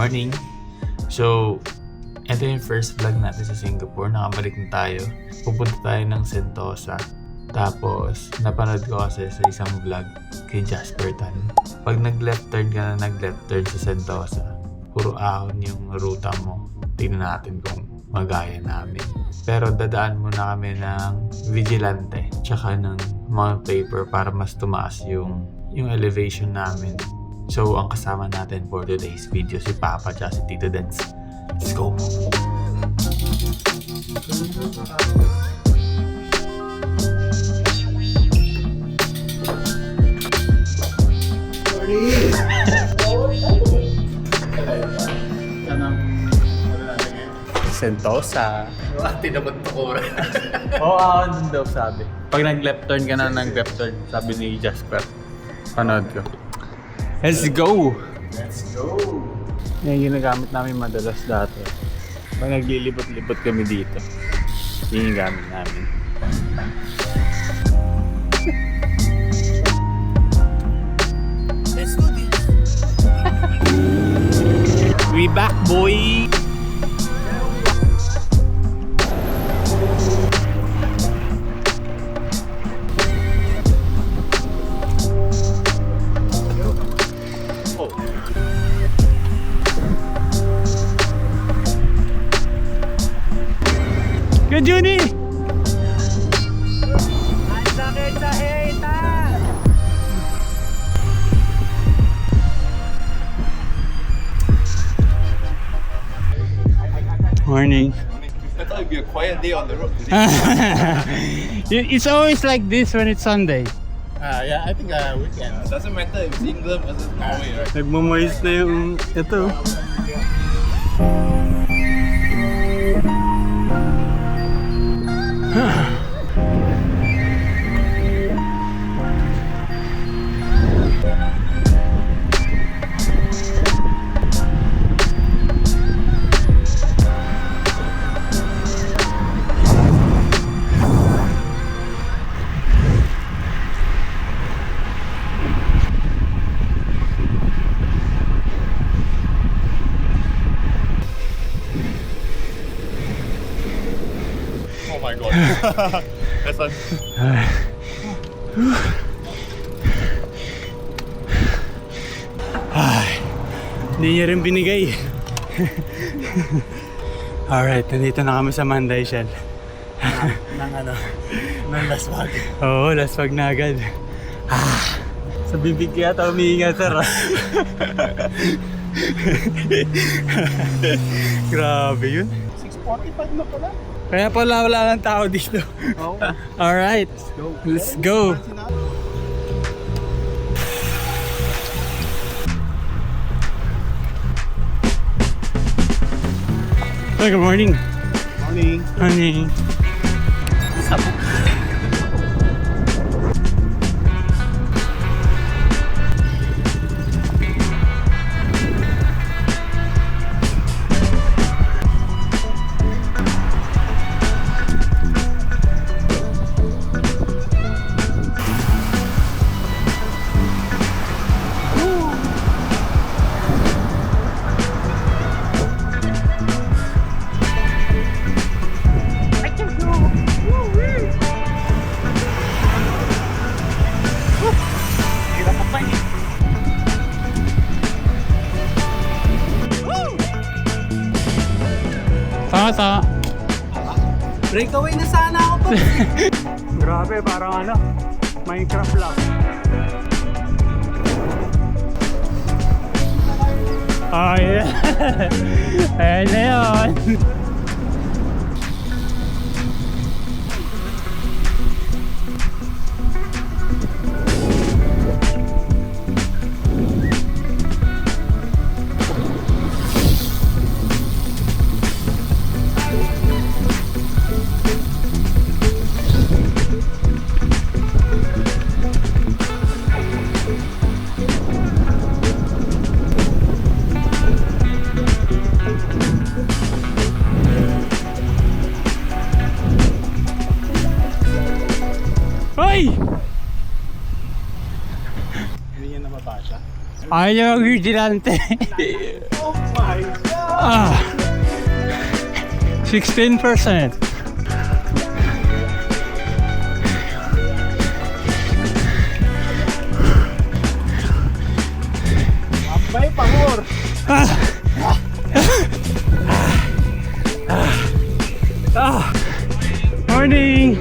morning! So, ito yung first vlog natin sa Singapore. Nakabalik na tayo. Pupunta tayo ng Sentosa. Tapos, napanood ko kasi sa isang vlog kay Jasper Tan. Pag nag-left turn ka na nag-left turn sa Sentosa, puro ahon yung ruta mo. Tingnan natin kung magaya namin. Pero dadaan muna kami ng Vigilante tsaka ng Mount Paper para mas tumaas yung elevation namin. So, ang kasama natin for today's video si Papa tsaka si Tito Dance. Let's go! Sentosa. Tinabot ko. Oo, ahon din daw sabi. Pag nag-left turn ka na nag-left turn, sabi ni Jasper. Panood ko. Let's go! Let's go! Yan yung ginagamit namin madalas dati. Pag naglilibot-libot kami dito, yun yung gamit namin. Let's do this! We back, boy! Good, Juni! Ang sakit sa hita! Morning. I thought it'd be a quiet day on the road today. It's always like this when it's Sunday. Yeah, I think weekend. Doesn't matter if it's England versus Norway, right? Nagmumoist na yung ito. Oh my god. That's fun. Hindi niya rin binigay. Alright, nandito na kami sa Manday Shell. Ng laswag. Oo, laswag na agad. Sa bibig kaya ito umiingat, sir. Grabe yun. 6:45 na pala. Kaya pala wala ng tao dito. Oh. Alright, let's go. Good morning. Morning. Honey. Tama. Breakaway na sana ako pa. Grabe, parang ano, Minecraft lang. Oh yeah. Ayan na yun. Hoy! Hindi niya nababasa. Ayaw ang vigilante. Oh 16%. May pangor. Morning.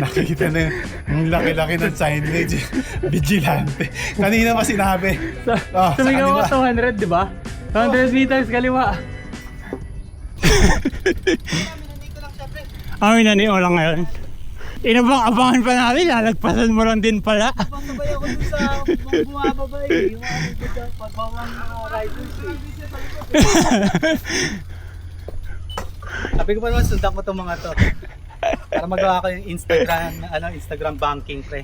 Nakikita na yung laki-laki ng signage. Vigilante. Kanina pa sinabi. Oh, sa Sumigaw kanila. ko 200, di ba? 100 meters kaliwa. Nani mo lang ngayon. Inabang-abangan pa natin, lalagpasan mo lang din pala. Sabay ako dun sa mga bumababa eh. Yung mga pagbawang mga riders eh. Sabi ko pa naman, sundan ko itong mga to. Para magawa ko yung Instagram banking pre.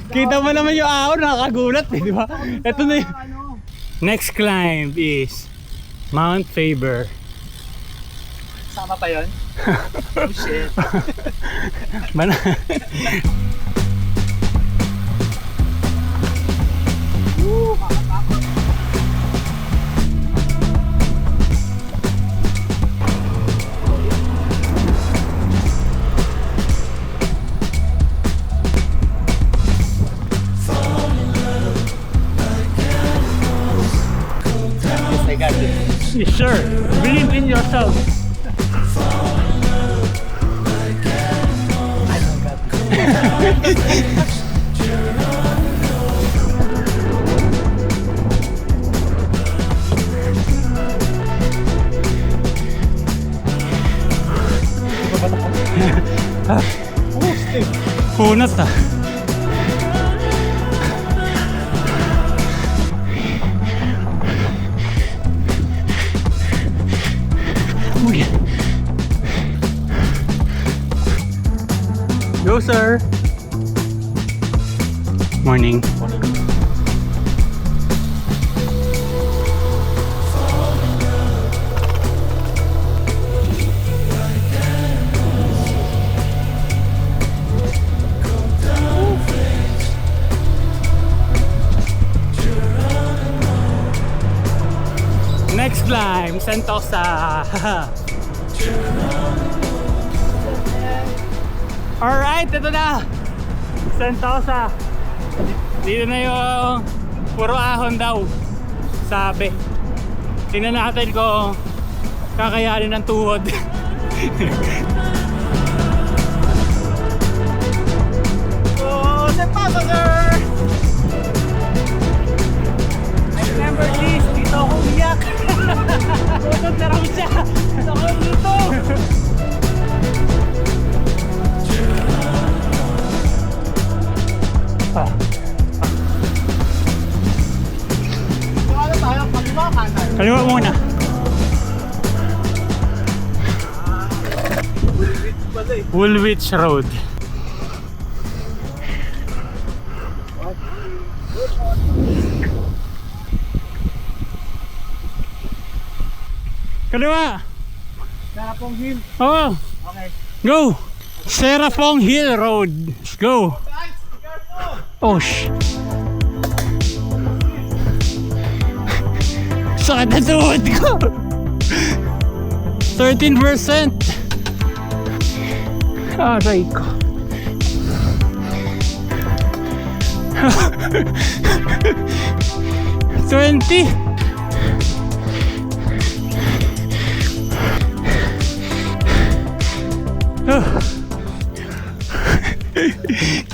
Kita mo naman yung ahon, nakakagulat eh, di ba? Ito na yung... Next climb is Mount Faber. Sama pa yun? Oh shit. Bana. Yes, I got this. Sure, believe in yourself. Punat ah. Uy. Go sir. Morning. Next climb, Sentosa. Alright, ito na. Sentosa. Dito na yung puro ahon daw. Sabi. Tingnan natin kung kakayanin ng tuhod. Oh, Sentosa sir! I remember this. Dito ako umiyak. Tutod na raw siya. Dito ako dito. Ano tayo? Kaliwa kanan. Kaliwa muna. Woolwich Road. Kaliwa. Sarapong hill. Oh, Okay. go. Serapong Hill Road. Let's go. Guys, be careful! Oh, sakit na tuhod ko. 13%. Aray ko. $20.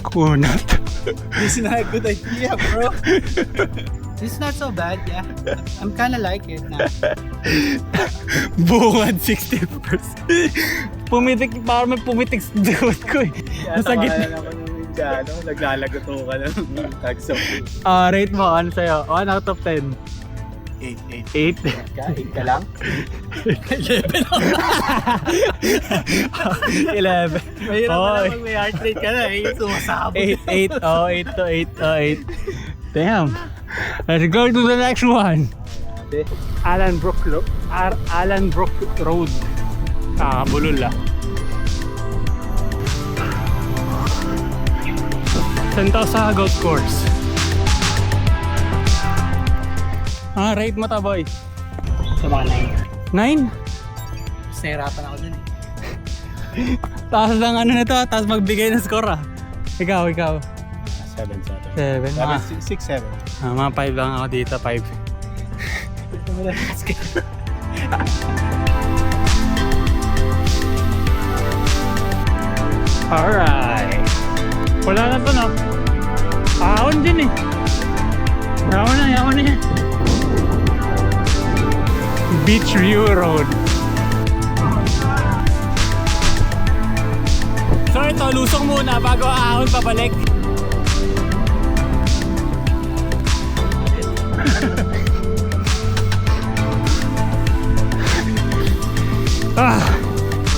Kunat. This is not a good idea, bro. This is not so bad, yeah. I'm kinda like it now. Bungad 60%. Pumitik, parang may pumitik sa duwat ko eh. Nasa gitna. Naglalagot ako ka ng tagso. Rate mo, ano sa'yo? 1 out of 10. 8. 8 ka lang? 11. Mahirap Oh, na lang pag may heart rate ka na eh. Sumasabot. 8. Oh, 8 to 8. Oh, 8. Damn. Let's go to the next one. Allenbrook Road. Bulol ah. Sentosa Golf Course. Rate mo ta, boy. Sa mga 9? Nahirapan ako dun eh. Taas lang ano na to, taas magbigay ng score ah. Ikaw. 7. 7. Mga, 6, 7. mga 5 lang ako dito, 5. Alright. Wala na to, no? Ahon dyan eh. Yaman na yan. Beach View Road. So ito, lusong muna bago ahon pabalik.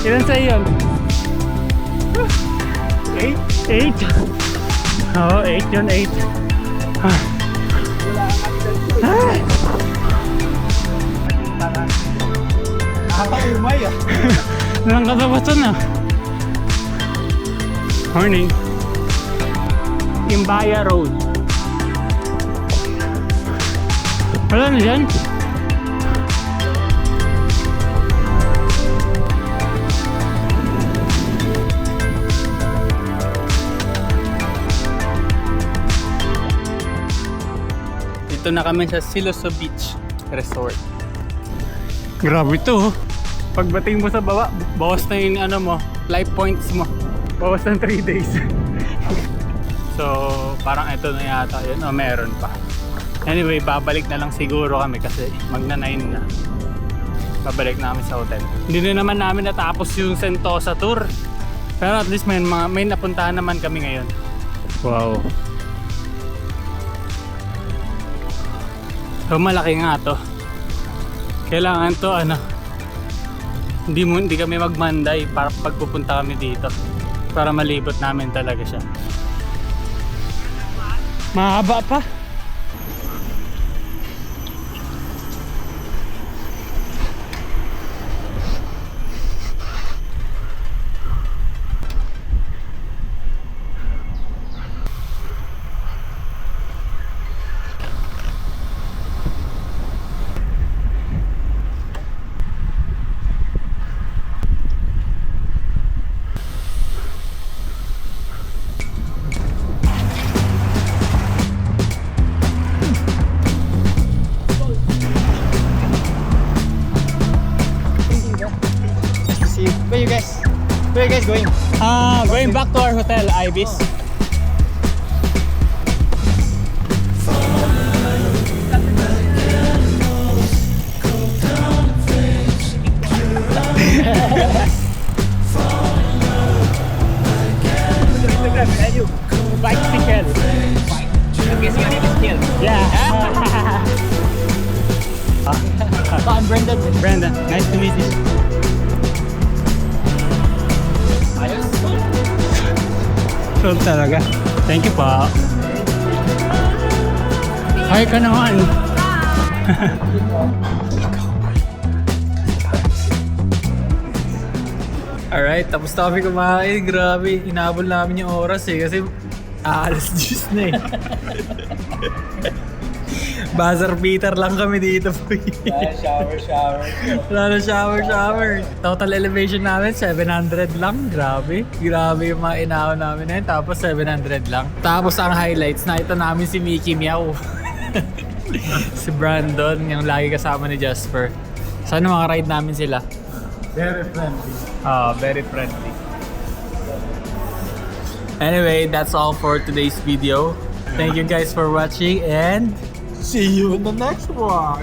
Ilan sa'yo yun? 8? Oo, 8 yun, 8. Umay ah. Walang katabasan na. Morning. Imbaya Road. Wala na dyan. Dito na kami sa Siloso Beach Resort. Grabe ito. Pagbating mo sa baba, bawas na yung ano mo, life points mo. Bawas ng 3 days. So, parang ito na yata yun o meron pa. Anyway, babalik na lang siguro kami kasi magna-9 na. Babalik namin sa hotel. Hindi na naman namin natapos yung Sentosa tour. Pero at least may napuntahan naman kami ngayon. Wow. So, malaki nga to. Kailangan to hindi kami magmanday para pagpupunta kami dito para malibot namin talaga siya. Mahaba pa. Where you guys going? Going back to our hotel, Ibis. Bicycle. I guess your name is Neil. Yeah. I'm Brendan. Brandon, nice to meet you. Ayos. So talaga. Thank you po. Hi ka naman. Alright, tapos na kami kumain. Grabe, inabol namin yung oras eh. Kasi alas 10 na eh. Buzzer beater lang kami dito. Wala na shower. Total elevation namin, 700 lang. Grabe yung mga inahon namin na yun. Tapos 700 lang. Tapos ang highlights, nakita namin si Mickey Meow. Si Brandon, yung lagi kasama ni Jasper. Sana maka-ride namin sila. Very friendly. Very friendly. Anyway, that's all for today's video. Thank you guys for watching and See you in the next one.